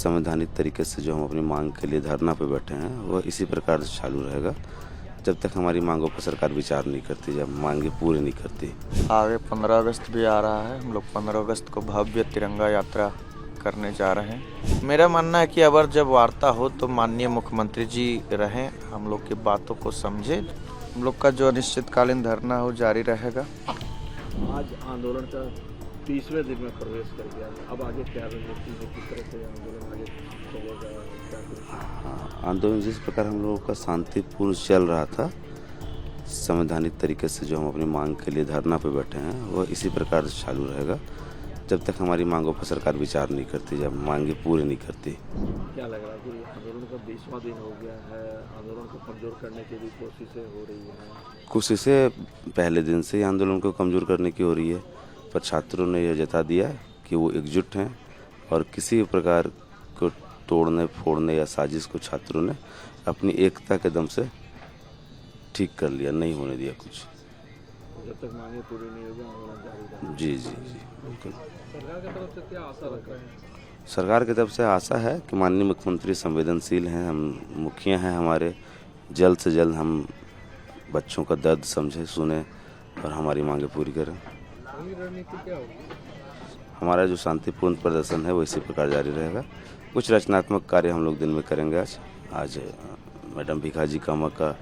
संवैधानिक तरीके से जो हम अपनी मांग के लिए धरना पे बैठे हैं वह इसी प्रकार से चालू रहेगा जब तक हमारी मांगों पर सरकार विचार नहीं करती, जब मांगे पूरी नहीं करती। आगे 15 अगस्त भी आ रहा है। हम लोग 15 अगस्त को भव्य तिरंगा यात्रा करने जा रहे हैं। मेरा मानना है कि अगर जब वार्ता हो तो माननीय मुख्यमंत्री जी रहें, हम लोग की बातों को समझें। हम लोग का जो अनिश्चितकालीन धरना हो जारी रहेगा। आज आंदोलन का 30वें दिन में प्रवेश कर गया। अब आगे क्या रणनीति है, किस तरह से आंदोलन आगे चलेगा, क्या कुछ? आंदोलन जिस प्रकार हम लोगों का शांतिपूर्ण चल रहा था, संवैधानिक तरीके से जो हम अपनी मांग के लिए धरना पे बैठे हैं वह इसी प्रकार से चालू रहेगा जब तक हमारी मांगों पर सरकार विचार नहीं करती, जब मांगे पूरी नहीं करती। क्या लग रहा है कि आंदोलन का 20वां दिन हो गया है, आंदोलन को कमजोर करने की भी कोशिशें हो रही हैं? कोशिशें पहले दिन से ही आंदोलन को कमज़ोर करने की हो रही है, पर छात्रों ने यह जता दिया कि वो एकजुट हैं और किसी प्रकार को तोड़ने फोड़ने या साजिश को छात्रों ने अपनी एकता के दम से ठीक कर लिया, नहीं होने दिया कुछ। जब तक मांगे पूरी नहीं होगी आंदोलन जारी रहेगा। जी जी जी बिल्कुल। सरकार की तरफ से क्या आशा रख रहे हैं? सरकार की तरफ से आशा है कि माननीय मुख्यमंत्री संवेदनशील हैं, हम मुखिया हैं हमारे, जल्द से जल्द हम बच्चों का दर्द समझे, सुने और हमारी मांगे पूरी करें। अगली रणनीति क्या होगी? हमारा जो शांतिपूर्ण प्रदर्शन है वो इसी प्रकार जारी रहेगा। कुछ रचनात्मक कार्य हम लोग दिन में करेंगे। आज मैडम भिखाजी कामा का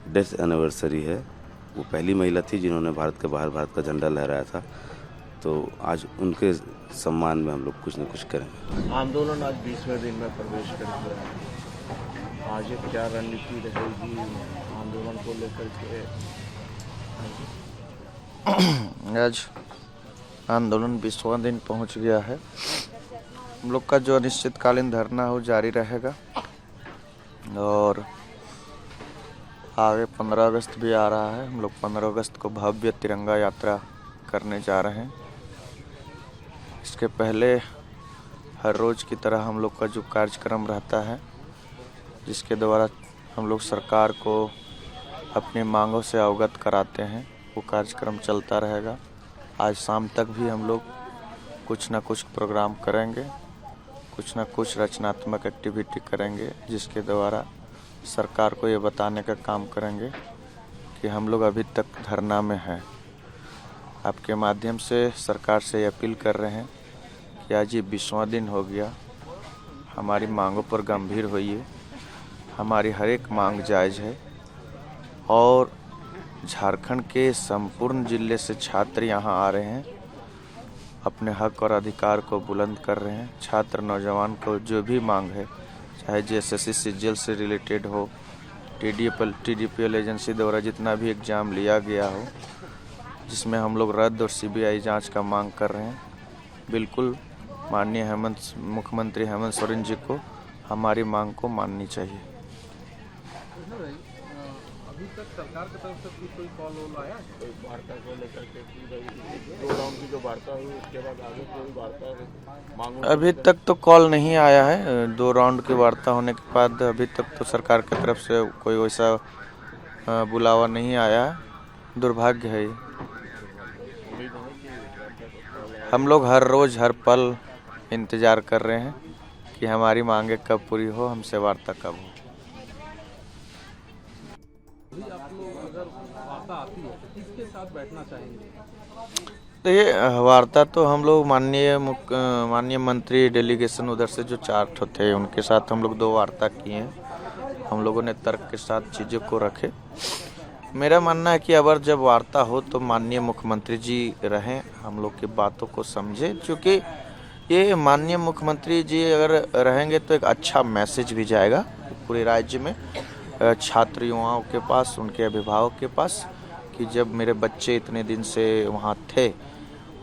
डेथ एनिवर्सरी है। वो पहली महिला थी जिन्होंने भारत के बाहर भारत का झंडा लहराया था, तो आज उनके सम्मान में हम लोग कुछ न कुछ करेंगे। आंदोलन आज 20वें दिन में प्रवेश कर गया है। आगे क्या रणनीति रहेगी आंदोलन को लेकर के? आज आंदोलन 20वां दिन पहुंच गया है। हम लोग का जो अनिश्चितकालीन धरना हो जारी रहेगा और आगे 15 अगस्त भी आ रहा है। हम लोग 15 अगस्त को भव्य तिरंगा यात्रा करने जा रहे हैं। इसके पहले हर रोज़ की तरह हम लोग का जो कार्यक्रम रहता है, जिसके द्वारा हम लोग सरकार को अपनी मांगों से अवगत कराते हैं, वो कार्यक्रम चलता रहेगा। आज शाम तक भी हम लोग कुछ ना कुछ प्रोग्राम करेंगे, कुछ ना कुछ रचनात्मक एक्टिविटी करेंगे, जिसके द्वारा सरकार को ये बताने का काम करेंगे कि हम लोग अभी तक धरना में हैं। आपके माध्यम से सरकार से अपील कर रहे हैं कि आज ये 20वां दिन हो गया, हमारी मांगों पर गंभीर होइए। हमारी हर एक मांग जायज़ है और झारखंड के संपूर्ण जिले से छात्र यहाँ आ रहे हैं, अपने हक और अधिकार को बुलंद कर रहे हैं। छात्र नौजवान को जो भी मांग है, चाहे JSSC सीजीएल से रिलेटेड हो, TDPL एजेंसी द्वारा जितना भी एग्ज़ाम लिया गया हो, जिसमें हम लोग रद्द और CBI जांच का मांग कर रहे हैं, बिल्कुल माननीय मुख्यमंत्री हेमंत सोरेन जी को हमारी मांग को माननी चाहिए। अभी तक सरकार की तरफ से कोई कॉल आया कोई वार्ता को लेकर के? 2 राउंड की जो वार्ता हुई उसके बाद आगे कोई वार्ता मांगों? अभी तक तो कॉल नहीं आया है। 2 राउंड की वार्ता होने के बाद अभी तक तो सरकार की तरफ से कोई वैसा बुलावा नहीं आया। दुर्भाग्य है ये। हम लोग हर रोज़ हर पल इंतज़ार कर रहे हैं कि हमारी मांगे कब पूरी हो, हमसे वार्ता कब हो। आप लोग अगर वार्ता आती है तो किसके साथ बैठना चाहेंगे? तो ये वार्ता तो हम लोग माननीय मंत्री डेलीगेशन उधर से जो 4 ठो थे, उनके साथ हम लोग 2 वार्ता किए हैं। हम लोगों ने तर्क के साथ चीज़ों को रखे। मेरा मानना है कि अगर जब वार्ता हो तो माननीय मुख्यमंत्री जी रहें, हम लोग की बातों को समझें, क्योंकि ये माननीय मुख्यमंत्री जी अगर रहेंगे तो एक अच्छा मैसेज भी जाएगा पूरे राज्य में, छात्र युवाओं के पास, उनके अभिभावक के पास, कि जब मेरे बच्चे इतने दिन से वहाँ थे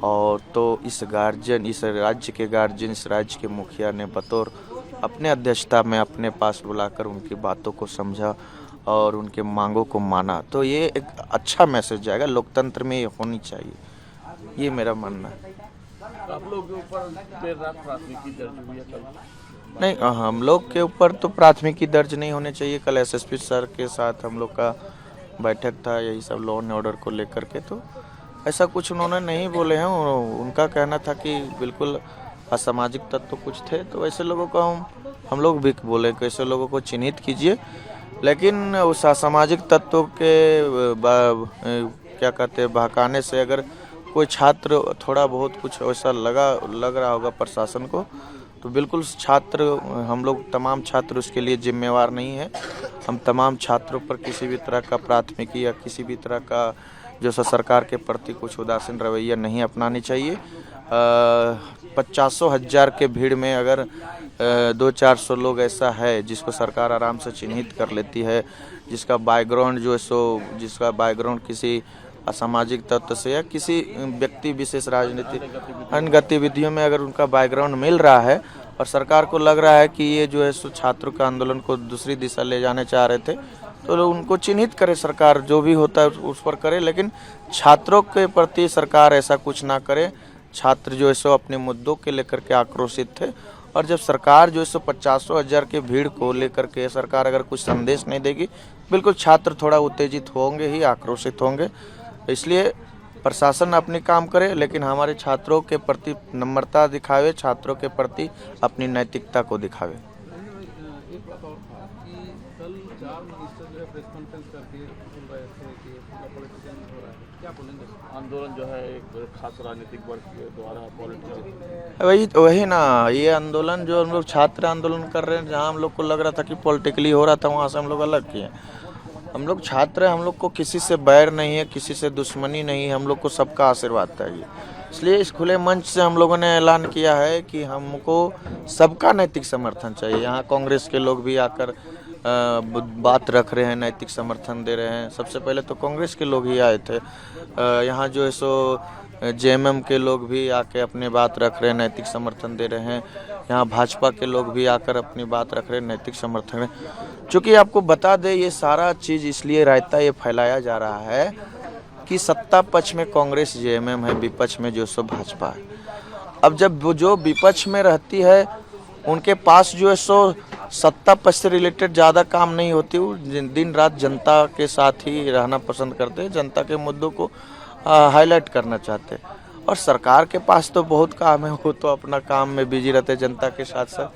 और तो इस राज्य के गार्जियन, इस राज्य के मुखिया ने बतौर अपने अध्यक्षता में अपने पास बुलाकर उनकी बातों को समझा और उनके मांगों को माना, तो ये एक अच्छा मैसेज जाएगा। लोकतंत्र में ये होनी चाहिए, ये मेरा मानना है। आप लोग के ऊपर देर रात प्राथमिकी दर्ज हुई है कल? नहीं, हम लोग के ऊपर तो प्राथमिकी दर्ज नहीं होने चाहिए। कल SSP सर के साथ हम लोग का बैठक था, यही सब लॉ एंड ऑर्डर को लेकर के, तो ऐसा कुछ उन्होंने नहीं बोले हैं। उनका कहना था कि बिल्कुल असामाजिक तत्व कुछ थे, तो ऐसे लोगों को हम लोग भी बोले कि ऐसे लोगों को चिन्हित कीजिए। लेकिन उस असामाजिक तत्वों के क्या कहते हैं बहकाने से अगर कोई छात्र थोड़ा बहुत कुछ ऐसा लग रहा होगा प्रशासन को, तो बिल्कुल छात्र, हम लोग तमाम छात्र उसके लिए जिम्मेवार नहीं है। हम तमाम छात्रों पर किसी भी तरह का प्राथमिकी या किसी भी तरह का जो सरकार के प्रति कुछ उदासीन रवैया नहीं अपनानी चाहिए। 50,000 के भीड़ में अगर 200-400 लोग ऐसा है जिसको सरकार आराम से चिन्हित कर लेती है, जिसका बैकग्राउंड किसी असामाजिक तत्व से या किसी व्यक्ति विशेष राजनीतिक अन्य गतिविधियों में अगर उनका बैकग्राउंड मिल रहा है और सरकार को लग रहा है कि ये जो है सो छात्रों के आंदोलन को दूसरी दिशा ले जाने चाह रहे थे, तो उनको चिन्हित करे सरकार, जो भी होता है उस पर करे। लेकिन छात्रों के प्रति सरकार ऐसा कुछ ना करे। छात्र जो है सो अपने मुद्दों के लेकर के आक्रोशित थे, और जब सरकार जो है सो 50,000 के भीड़ को लेकर के सरकार अगर कुछ संदेश नहीं देगी, बिल्कुल छात्र थोड़ा उत्तेजित होंगे ही, आक्रोशित होंगे। इसलिए प्रशासन अपनी काम करे, लेकिन हमारे छात्रों के प्रति नम्रता दिखावे, छात्रों के प्रति अपनी नैतिकता को दिखावे। एक बात और था कि कल 4 मिनिस्टर जो है प्रेस कॉन्फ्रेंस करके बोल रहे थे कि पूरा पॉलिटिशियन हो रहा है, क्या बोलेंगे? आंदोलन जो है एक खास राजनीतिक वर्ग के द्वारा पॉलिटिकल, वही ना, ये आंदोलन जो हम लोग छात्र आंदोलन कर रहे हैं, जहाँ हम लोग को लग रहा था कि पॉलिटिकली हो रहा था, वहाँ से हम लोग अलग किए। हम लोग छात्र हैं, हम लोग को किसी से बैर नहीं है, किसी से दुश्मनी नहीं है, हम लोग को सबका आशीर्वाद चाहिए। इसलिए इस खुले मंच से हम लोगों ने ऐलान किया है कि हमको सबका नैतिक समर्थन चाहिए। यहाँ कांग्रेस के लोग भी आकर बात रख रहे हैं, नैतिक समर्थन दे रहे हैं। सबसे पहले तो कांग्रेस के लोग ही आए थे, यहाँ जो है सो जेएमएम के लोग भी आके अपनी बात रख रहे हैं, नैतिक समर्थन दे रहे हैं। यहाँ भाजपा के लोग भी आकर अपनी बात रख रहे हैं, नैतिक समर्थन। चूँकि आपको बता दें, ये सारा चीज़ इसलिए रायता ये फैलाया जा रहा है कि सत्ता पक्ष में कांग्रेस जेएमएम है, विपक्ष में जो सो भाजपा है। अब जब वो जो विपक्ष में रहती है, उनके पास जो है सो सत्ता पक्ष से रिलेटेड ज़्यादा काम नहीं होती, वो दिन रात जनता के साथ ही रहना पसंद करते हैं, जनता के मुद्दों को हाईलाइट करना चाहते हैं। और सरकार के पास तो बहुत काम है, वो तो अपना काम में बिजी रहते हैं जनता के साथ साथ।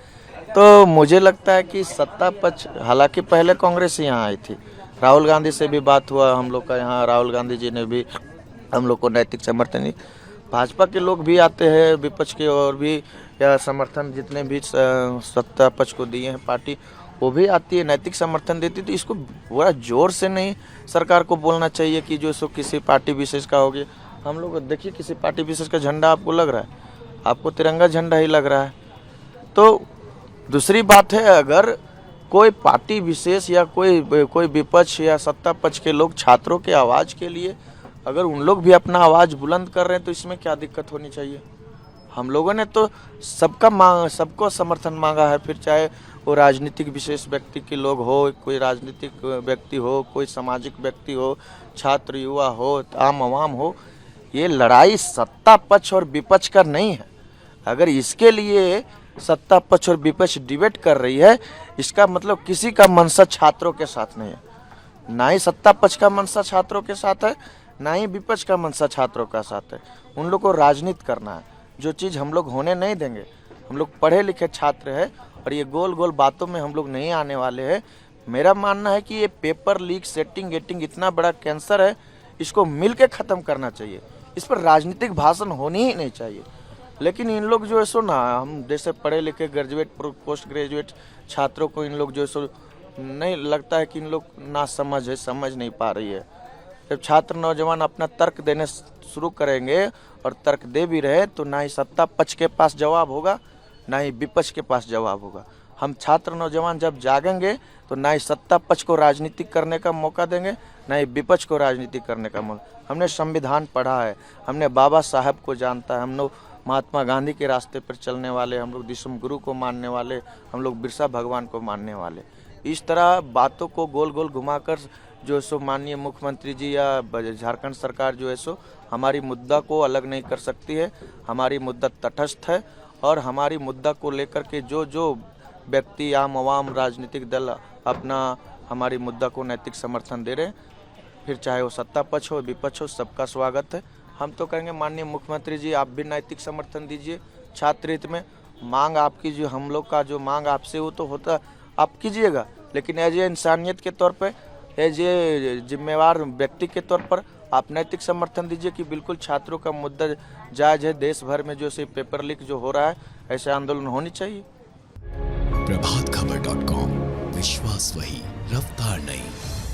तो मुझे लगता है कि सत्ता पक्ष, हालांकि पहले कांग्रेस यहाँ आई थी, राहुल गांधी से भी बात हुआ हम लोग का, यहाँ राहुल गांधी जी ने भी हम लोग को नैतिक समर्थन दी। भाजपा के लोग भी आते हैं, विपक्ष के और भी या समर्थन जितने भी सत्ता पक्ष को दिए हैं पार्टी, वो भी आती है, नैतिक समर्थन देती। तो इसको बड़ा जोर से नहीं सरकार को बोलना चाहिए कि जो सो किसी पार्टी विशेष का हो गया। हम लोग देखिए, किसी पार्टी विशेष का झंडा आपको लग रहा है, आपको तिरंगा झंडा ही लग रहा है। तो दूसरी बात है, अगर कोई पार्टी विशेष या कोई विपक्ष या सत्ता पक्ष के लोग छात्रों के आवाज़ के लिए अगर उन लोग भी अपना आवाज़ बुलंद कर रहे हैं, तो इसमें क्या दिक्कत होनी चाहिए। हम लोगों ने तो सबको समर्थन मांगा है, फिर चाहे वो राजनीतिक विशेष व्यक्ति के लोग हो, कोई राजनीतिक व्यक्ति हो, कोई सामाजिक व्यक्ति हो, छात्र युवा हो, आम आवाम हो। ये लड़ाई सत्ता पक्ष और विपक्ष का नहीं है। अगर इसके लिए सत्ता पक्ष और विपक्ष डिबेट कर रही है, इसका मतलब किसी का मनसा छात्रों के साथ नहीं है। ना ही सत्ता पक्ष का मनसा छात्रों के साथ है, ना ही विपक्ष का मनसा छात्रों का साथ है। उन लोग को राजनीति करना है, जो चीज़ हम लोग होने नहीं देंगे। हम लोग पढ़े लिखे छात्र हैं और ये गोल गोल बातों में हम लोग नहीं आने वाले हैं। मेरा मानना है कि ये पेपर लीक, सेटिंग गेटिंग इतना बड़ा कैंसर है, इसको मिल के ख़त्म करना चाहिए। इस पर राजनीतिक भाषण होनी ही नहीं चाहिए। लेकिन इन लोग जो है सो ना, हम जैसे पढ़े लिखे ग्रेजुएट पोस्ट ग्रेजुएट छात्रों को इन लोग जो है सो नहीं लगता है कि इन लोग ना समझ है, समझ नहीं पा रही है। जब छात्र नौजवान अपना तर्क देने शुरू करेंगे और तर्क दे भी रहे, तो ना ही सत्ता पक्ष के पास जवाब होगा, ना ही विपक्ष के पास जवाब होगा। हम छात्र नौजवान जब जागेंगे, तो ना ही सत्ता पक्ष को राजनीति करने का मौका देंगे, ना ही विपक्ष को राजनीति करने का मौका। हमने संविधान पढ़ा है, हमने बाबा साहब को जानता है, हम लोग महात्मा गांधी के रास्ते पर चलने वाले, हम लोग विश्व गुरु को मानने वाले, हम लोग बिरसा भगवान को मानने वाले। इस तरह बातों को गोल गोल घुमाकर जो सो माननीय मुख्यमंत्री जी या झारखंड सरकार जो है सो हमारी मुद्दा को अलग नहीं कर सकती है। हमारी मुद्दा तटस्थ है, और हमारी मुद्दा को लेकर के जो व्यक्ति, आम आवाम, राजनीतिक दल अपना हमारी मुद्दा को नैतिक समर्थन दे रहे हैं, फिर चाहे वो सत्ता पक्ष हो विपक्ष हो, सबका स्वागत है। हम तो कहेंगे माननीय मुख्यमंत्री जी, आप भी नैतिक समर्थन दीजिए, छात्र हित में। मांग आपकी जो हम लोग का जो मांग आपसे वो तो होता आप कीजिएगा, लेकिन एज ए इंसानियत के तौर पे, एज ए जिम्मेवार व्यक्ति के तौर पर आप नैतिक समर्थन दीजिए कि बिल्कुल छात्रों का मुद्दा जायज़ है। देश भर में जो से पेपर लीक जो हो रहा है, ऐसे आंदोलन होनी चाहिए। प्रभातखबर.com, विश्वास वही, रफ्तार नहीं।